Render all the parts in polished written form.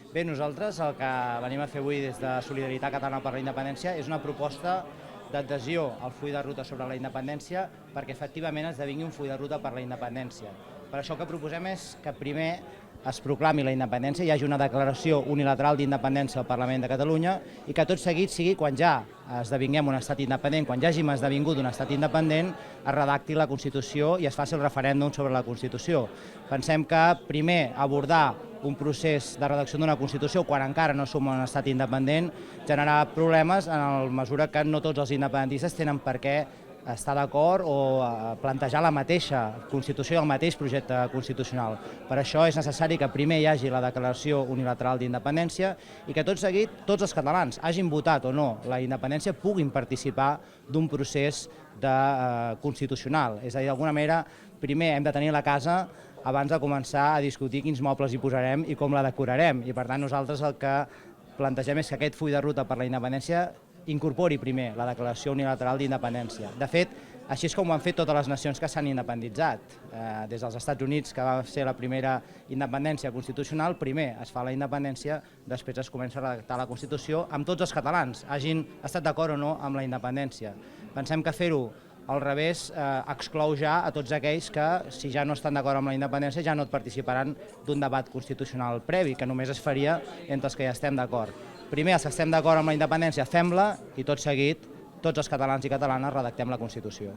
Bé, nosaltres el que venim a fer avui des de Solidaritat Catalana per la Independència és una proposta d'adhesió al full de ruta sobre la independència perquè efectivament esdevingui un full de ruta per la independència. Per això el que proposem és que primer es proclami la independència, hi hagi una declaració unilateral d'independència al Parlament de Catalunya i que tot seguit sigui quan ja esdevinguem un estat independent, quan ja hàgim esdevingut un estat independent, es redacti la Constitució i es faci el referèndum sobre la Constitució. Pensem que primer abordar un procés de redacció d'una Constitució quan encara no som un estat independent generarà problemes en la mesura que no tots els independentistes tenen per què estar d'acord o plantejar la mateixa Constitució i el mateix projecte constitucional. Per això és necessari que primer hi hagi la declaració unilateral d'independència i que tot seguit tots els catalans, hagin votat o no la independència, puguin participar d'un procés constitucional. És a dir, d'alguna manera, primer hem de tenir la casa abans de començar a discutir quins mobles hi posarem i com la decorarem. I per tant nosaltres el que plantegem és que aquest full de ruta per la independència incorpori primer la declaració unilateral d'independència. De fet, així és com ho han fet totes les nacions que s'han independitzat. Des dels Estats Units, que va ser la primera independència constitucional, primer es fa la independència, després es comença a redactar la Constitució amb tots els catalans, hagin estat d'acord o no amb la independència. Pensem que fer-ho al revés exclou ja a tots aquells que, si ja no estan d'acord amb la independència, ja no participaran d'un debat constitucional previ, que només es faria entre els que ja estem d'acord. Primer, els que estem d'acord amb la independència, fem-la i tot seguit, tots els catalans i catalanes redactem la Constitució.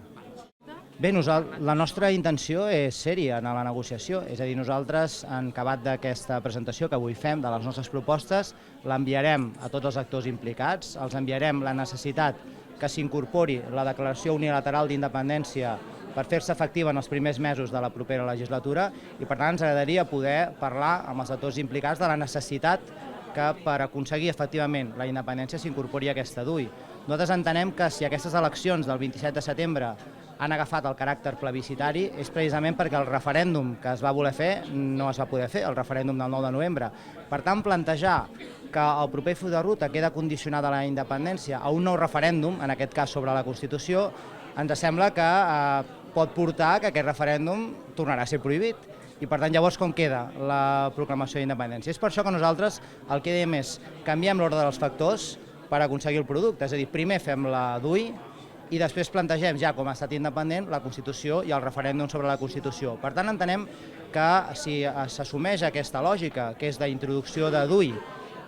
Bé, la nostra intenció és ser-hi en la negociació, és a dir, nosaltres, en acabat d'aquesta presentació que avui fem de les nostres propostes, l'enviarem a tots els actors implicats, els enviarem la necessitat que s'incorpori la declaració unilateral d'independència per fer-se efectiva en els primers mesos de la propera legislatura i, per tant, ens agradaria poder parlar amb els actors implicats de la necessitat que per aconseguir efectivament la independència s'incorpori aquesta DUI. Nosaltres entenem que si aquestes eleccions del 27 de setembre han agafat el caràcter plebiscitari és precisament perquè el referèndum que es va voler fer no es va poder fer, el referèndum del 9 de novembre. Per tant, plantejar que el proper full de ruta queda condicionat a la independència a un nou referèndum, en aquest cas sobre la Constitució, ens sembla que pot portar que aquest referèndum tornarà a ser prohibit. I per tant, llavors com queda la proclamació d'independència? És per això que nosaltres el que diem és canviem l'ordre dels factors per aconseguir el producte, és a dir, primer fem la DUI i després plantegem ja com a estat independent la Constitució i el referèndum sobre la Constitució. Per tant, entenem que si s'assumeix aquesta lògica, que és d'introducció de DUI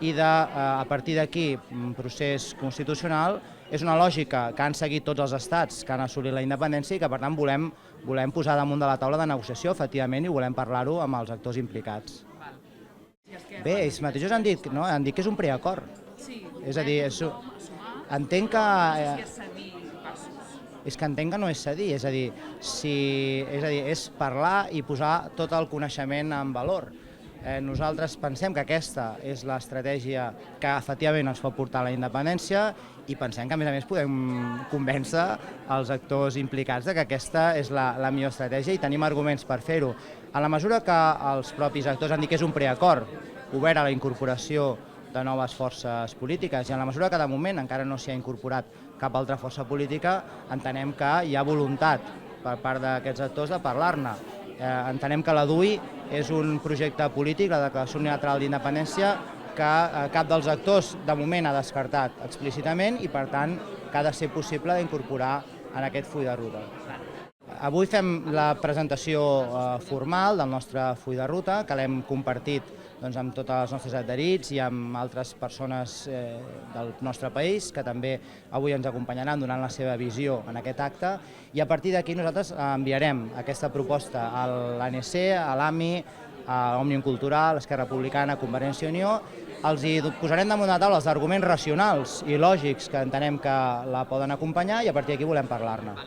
i a partir d'aquí un procés constitucional, és una lògica que han seguit tots els estats que han assolit la independència i que per tant volem posar damunt de la taula de negociació, efectivament, i volem parlar-ho amb els actors implicats. Bé, ells mateixos han dit que és un preacord. És a dir, entenc que... És que entenc que no és cedir, és a dir, és parlar i posar tot el coneixement en valor. Nosaltres pensem que aquesta és l'estratègia que efectivament ens pot portar a la independència i pensem que a més podem convèncer els actors implicats que aquesta és la millor estratègia i tenim arguments per fer-ho. En la mesura que els propis actors han dit que és un preacord obert a la incorporació de noves forces polítiques i en la mesura que de moment encara no s'hi ha incorporat cap altra força política, entenem que hi ha voluntat per part d'aquests actors de parlar-ne. Entenem que la DUI és un projecte polític, la Declaració Unilateral d'Independència, que cap dels actors de moment ha descartat explícitament i per tant que ha de ser possible d'incorporar en aquest full de ruta. Avui fem la presentació formal del nostre full de ruta, que l'hem compartit amb tots els nostres adherits i amb altres persones del nostre país que també avui ens acompanyaran donant la seva visió en aquest acte i a partir d'aquí nosaltres enviarem aquesta proposta a l'ANC, a l'AMI, a Òmnium Cultural, a Esquerra Republicana, a Convergència i Unió. Els hi posarem damunt de la taula els arguments racionals i lògics que entenem que la poden acompanyar i a partir d'aquí volem parlar-ne.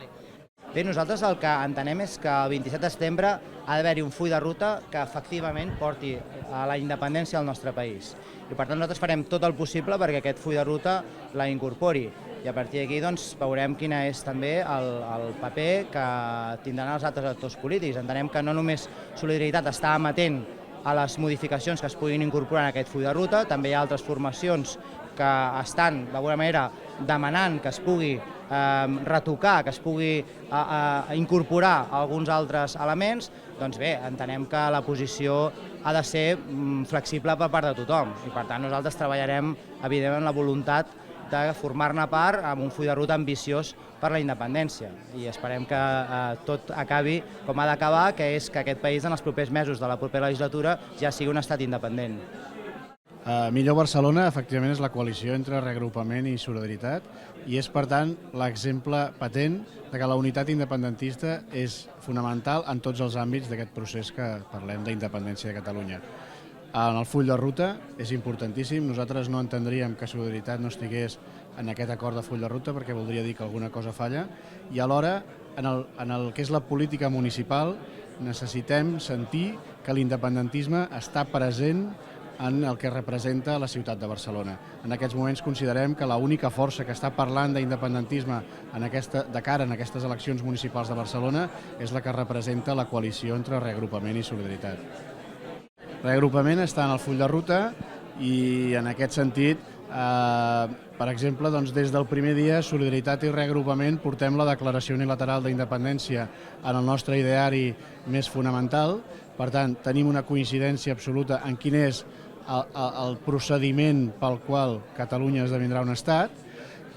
Bé, nosaltres el que entenem és que el 27 de setembre ha d'haver-hi un full de ruta que efectivament porti a la independència al nostre país. I per tant nosaltres farem tot el possible perquè aquest full de ruta la incorpori. I a partir d'aquí veurem quin és també el paper que tindran els altres actors polítics. Entenem que no només Solidaritat està amatent a les modificacions que es puguin incorporar en aquest full de ruta, també hi ha altres formacions que estan d'alguna manera demanant que es pugui retocar, que es pugui incorporar alguns altres elements, doncs bé, entenem que la posició ha de ser flexible per part de tothom i per tant nosaltres treballarem evidentment la voluntat de formar-ne part amb un full de ruta ambiciós per la independència i esperem que tot acabi com ha d'acabar, que és que aquest país en els propers mesos de la propera legislatura ja sigui un estat independent. Millor Barcelona, efectivament, és la coalició entre reagrupament i solidaritat i és, per tant, l'exemple patent de que la unitat independentista és fonamental en tots els àmbits d'aquest procés que parlem d'independència de Catalunya. En el full de ruta és importantíssim, nosaltres no entendríem que Solidaritat no estigués en aquest acord de full de ruta perquè voldria dir que alguna cosa falla i alhora en el que és la política municipal necessitem sentir que l'independentisme està present en el que representa la ciutat de Barcelona. En aquests moments considerem que l'única força que està parlant d'independentisme de cara a aquestes eleccions municipals de Barcelona és la que representa la coalició entre Reagrupament i Solidaritat. Reagrupament està en el full de ruta i en aquest sentit, per exemple, des del primer dia Solidaritat i Reagrupament portem la declaració unilateral d'independència en el nostre ideari més fonamental. Per tant, tenim una coincidència absoluta en quin és el procediment pel qual Catalunya esdevindrà un estat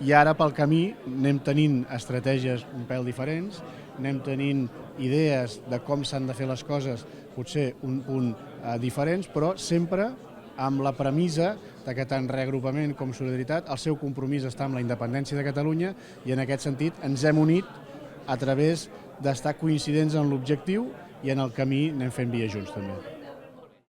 i ara pel camí anem tenint estratègies un pèl diferents, anem tenint idees de com s'han de fer les coses, potser un punt diferents, però sempre amb la premissa que tant Reagrupament com Solidaritat el seu compromís està amb la independència de Catalunya i en aquest sentit ens hem unit a través d'estar coincidents en l'objectiu i en el camí anem fent via junts també.